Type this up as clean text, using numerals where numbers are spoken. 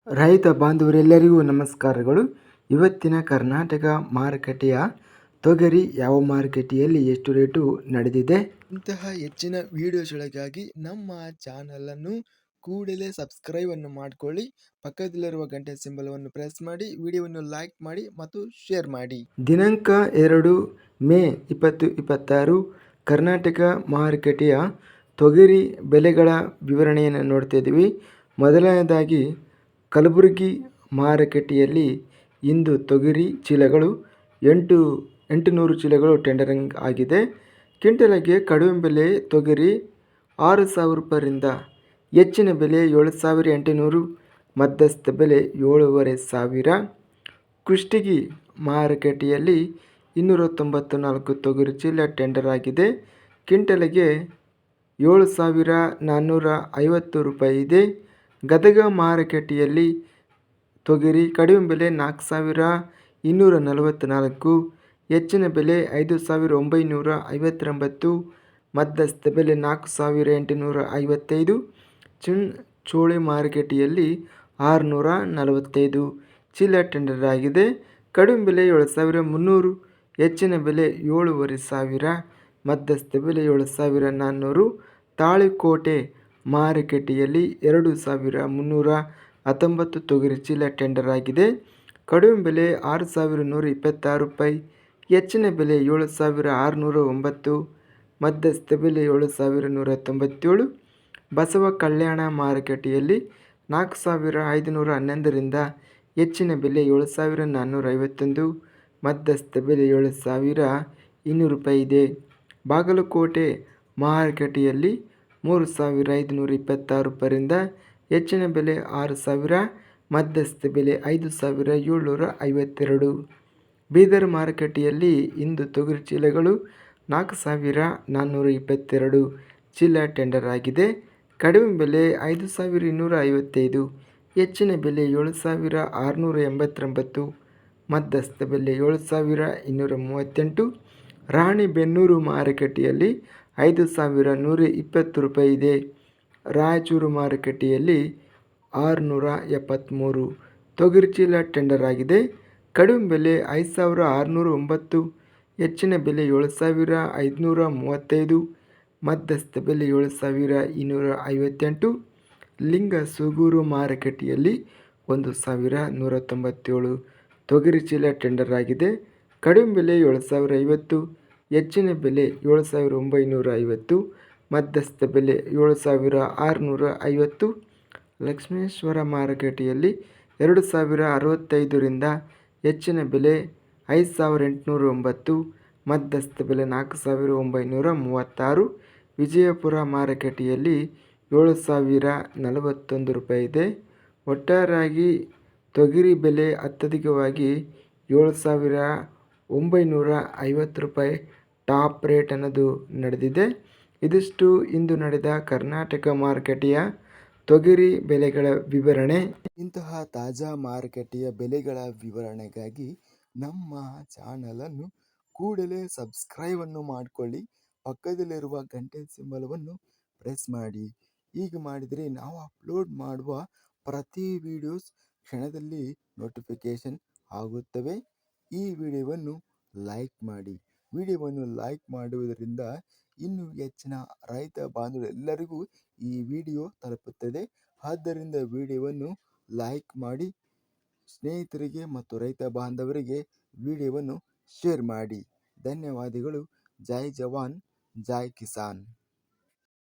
ರೈತ ಬಾಂಧವರೆಲ್ಲರಿಗೂ ನಮಸ್ಕಾರಗಳು. ಇವತ್ತಿನ ಕರ್ನಾಟಕ ಮಾರುಕಟ್ಟೆಯ ತೊಗರಿ ಯಾವ ಮಾರುಕಟ್ಟೆಯಲ್ಲಿ ಎಷ್ಟು ರೇಟು ನಡೆದಿದೆ, ಇಂತಹ ಹೆಚ್ಚಿನ ವಿಡಿಯೋಸ್ಗಳಿಗಾಗಿ ನಮ್ಮ ಚಾನಲನ್ನು ಕೂಡಲೇ ಸಬ್ಸ್ಕ್ರೈಬನ್ನು ಮಾಡಿಕೊಳ್ಳಿ. ಪಕ್ಕದಲ್ಲಿರುವ ಗಂಟೆ ಸಿಂಬಲವನ್ನು ಪ್ರೆಸ್ ಮಾಡಿ, ವಿಡಿಯೋವನ್ನು ಲೈಕ್ ಮಾಡಿ ಮತ್ತು ಶೇರ್ ಮಾಡಿ. ದಿನಾಂಕ 2 ಮೇ 2026 ಕರ್ನಾಟಕ ಮಾರುಕಟ್ಟೆಯ ತೊಗರಿ ಬೆಲೆಗಳ ವಿವರಣೆಯನ್ನು ನೋಡ್ತಾ ಇದ್ದೀವಿ. ಮೊದಲನೇದಾಗಿ ಕಲಬುರಗಿ ಮಾರುಕಟ್ಟೆಯಲ್ಲಿ ಇಂದು ತೊಗರಿ ಚೀಲಗಳು 800 ಚೀಲಗಳು ಟೆಂಡರಿಂಗ್ ಆಗಿದೆ. ಕ್ವಿಂಟಲಿಗೆ ಕಡಿಮೆ ಬೆಲೆ ತೊಗರಿ 6,000 ರೂಪಾಯಿಯಿಂದ ಹೆಚ್ಚಿನ ಬೆಲೆ 7,800, ಮಧ್ಯಸ್ಥ ಬೆಲೆ 7,500. ಕುಷ್ಟಗಿ ಮಾರುಕಟ್ಟೆಯಲ್ಲಿ 294 ತೊಗರಿ ಚೀಲ ಟೆಂಡರ್ ಆಗಿದೆ. ಕ್ವಿಂಟಲಿಗೆ 7,450 ರೂಪಾಯಿ ಇದೆ. ಗದಗ ಮಾರುಕಟ್ಟೆಯಲ್ಲಿ ತೊಗರಿ ಕಡಿಮೆ ಬೆಲೆ 4,244, ಹೆಚ್ಚಿನ ಬೆಲೆ 5,959, ಮಧ್ಯಸ್ಥ ಬೆಲೆ 4,855. ಚಿಂಚೋಳಿ ಮಾರುಕಟ್ಟೆಯಲ್ಲಿ 645 ಚೀಲ ಟೆಂಡರ್ ಆಗಿದೆ. ಕಡಿಮೆ ಬೆಲೆ 7,300, ಹೆಚ್ಚಿನ ಬೆಲೆ 7,500, ಮಧ್ಯಸ್ಥ ಬೆಲೆ 7,400. ತಾಳಿಕೋಟೆ ಮಾರುಕಟ್ಟೆಯಲ್ಲಿ 2,319 ತೊಗರಿ ಚೀಲ ಟೆಂಡರ್ ಆಗಿದೆ. ಕಡಿಮೆ ಬೆಲೆ 6,126 ರೂಪಾಯಿ, ಹೆಚ್ಚಿನ ಬೆಲೆ 7,609, ಮಧ್ಯಸ್ಥ ಬೆಲೆ 7,197. ಬಸವ ಕಲ್ಯಾಣ ಮಾರುಕಟ್ಟೆಯಲ್ಲಿ 4,511ರಿಂದ ಹೆಚ್ಚಿನ ಬೆಲೆ 7,451, ಮಧ್ಯಸ್ಥ ಬೆಲೆ 7,200 ರೂಪಾಯಿ ಇದೆ. ಬಾಗಲಕೋಟೆ ಮಾರುಕಟ್ಟೆಯಲ್ಲಿ 3,526 ರೂಪಾಯಿಯಿಂದ ಹೆಚ್ಚಿನ ಬೆಲೆ 6,000, ಮಧ್ಯಸ್ಥ ಬೆಲೆ 5,752. ಬೀದರ್ ಮಾರುಕಟ್ಟೆಯಲ್ಲಿ ಇಂದು ತೊಗರಿ ಚೀಲಗಳು 4,422 ಚೀಲ ಟೆಂಡರ್ ಆಗಿದೆ. ಕಡಿಮೆ ಬೆಲೆ 5,255, ಹೆಚ್ಚಿನ ಬೆಲೆ 7,689, ಮಧ್ಯಸ್ಥ ಬೆಲೆ 7,238. ರಾಣಿಬೆನ್ನೂರು ಮಾರುಕಟ್ಟೆಯಲ್ಲಿ 5,120 ರೂಪಾಯಿ ಇದೆ. ರಾಯಚೂರು ಮಾರುಕಟ್ಟೆಯಲ್ಲಿ 673 ತೊಗರಿ ಚೀಲ ಟೆಂಡರ್ ಆಗಿದೆ. ಕಡಿಮೆ ಬೆಲೆ 5,609, ಹೆಚ್ಚಿನ ಬೆಲೆ 7,535, ಮಧ್ಯಸ್ಥ ಬೆಲೆ 7,258. ಲಿಂಗಸೂಗೂರು ಮಾರುಕಟ್ಟೆಯಲ್ಲಿ 1,197 ತೊಗರಿ ಚೀಲ ಟೆಂಡರ್ ಆಗಿದೆ. ಕಡಿಮೆ ಬೆಲೆ 7,050, ಹೆಚ್ಚಿನ ಬೆಲೆ 7,950, ಮಧ್ಯಸ್ಥ ಬೆಲೆ 7,650. ಲಕ್ಷ್ಮೇಶ್ವರ ಮಾರುಕಟ್ಟೆಯಲ್ಲಿ 2,065ರಿಂದ ಹೆಚ್ಚಿನ ಬೆಲೆ 5,809, ಮಧ್ಯಸ್ಥ ಬೆಲೆ 4,936. ವಿಜಯಪುರ ಮಾರುಕಟ್ಟೆಯಲ್ಲಿ 7,041 ರೂಪಾಯಿ ಇದೆ. ಒಟ್ಟಾರೆಯಾಗಿ ತೊಗರಿ ಬೆಲೆ ಅತ್ಯಧಿಕವಾಗಿ 7,950 ರೂಪಾಯಿ ಟಾಪ್ ರೇಟ್ ಅನ್ನೋದು ನಡೆದಿದೆ. ಇದಿಷ್ಟು ಇಂದು ನಡೆದ ಕರ್ನಾಟಕ ಮಾರುಕಟ್ಟೆಯ ತೊಗರಿ ಬೆಲೆಗಳ ವಿವರಣೆ. ಇಂತಹ ತಾಜಾ ಮಾರುಕಟ್ಟೆಯ ಬೆಲೆಗಳ ವಿವರಣೆಗಾಗಿ ನಮ್ಮ ಚಾನಲನ್ನು ಕೂಡಲೇ ಸಬ್ಸ್ಕ್ರೈಬನ್ನು ಮಾಡಿಕೊಳ್ಳಿ. ಪಕ್ಕದಲ್ಲಿರುವ ಗಂಟೆ ಸಿಂಬಲವನ್ನು ಪ್ರೆಸ್ ಮಾಡಿ. ಹೀಗೆ ಮಾಡಿದರೆ ನಾವು ಅಪ್ಲೋಡ್ ಮಾಡುವ ಪ್ರತಿ ವಿಡಿಯೋಸ್ ಕ್ಷಣದಲ್ಲಿ ನೋಟಿಫಿಕೇಷನ್ ಆಗುತ್ತವೆ. ಈ ವಿಡಿಯೋವನ್ನು ಲೈಕ್ ಮಾಡಿ. ವಿಡಿಯೋವನ್ನು ಲೈಕ್ ಮಾಡುವುದರಿಂದ ಇನ್ನೂ ಹೆಚ್ಚಿನ ರೈತ ಬಾಂಧವರೆಲ್ಲರಿಗೂ ಈ ವಿಡಿಯೋ ತಲುಪುತ್ತದೆ. ಆದ್ದರಿಂದ ವಿಡಿಯೋವನ್ನು ಲೈಕ್ ಮಾಡಿ, ಸ್ನೇಹಿತರಿಗೆ ಮತ್ತು ರೈತ ಬಾಂಧವರಿಗೆ ವಿಡಿಯೋವನ್ನು ಶೇರ್ ಮಾಡಿ. ಧನ್ಯವಾದಗಳು. ಜೈ ಜವಾನ್, ಜೈ ಕಿಸಾನ್.